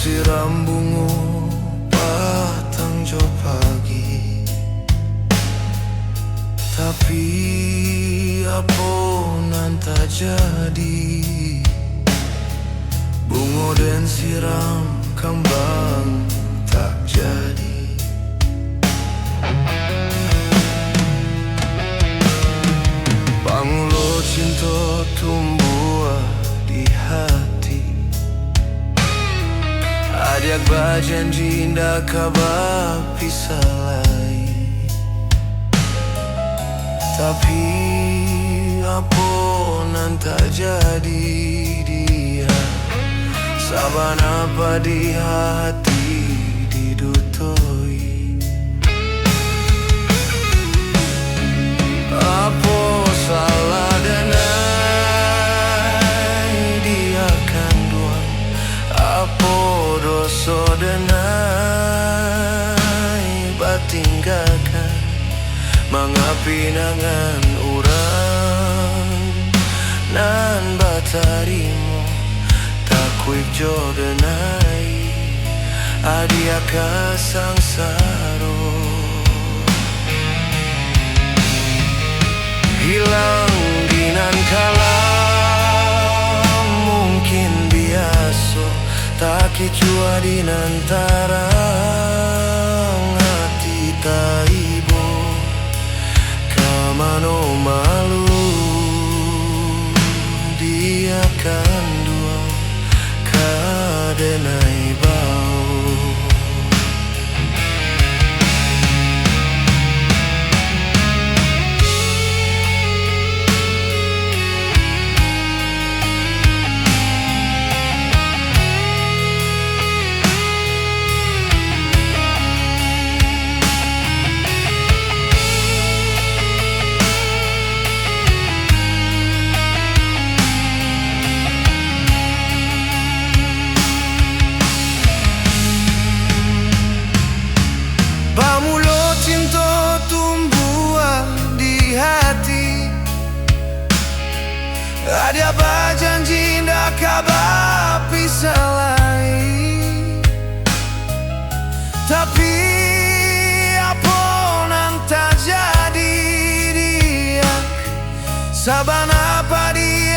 siram bungo patang jo pagi, tapi apa nan tak jadi. Bungo dan siram kembang tak jadi. Pangulo cinta tumbuh di hati, adiak berjanji ndak kabar pisah lagi. Tapi apa nan tak jadi dia, saban apa di hati didutoi. Apa salah denai dia kanduan, apa dosa denai batinggalkan, mengapi nangan urang nan batarimo takwik jodenai adiaka sangsaro. Hilang dinan kala mungkin biasa, tak kicua dinan tarang hati taibo kamano malu dia kan dua kadenai bau. Pamulo cinta tumbuh di hati, ada berjanji ndak kabar pisah lagi. Tapi apa nan tak jadi dia, saban apa dia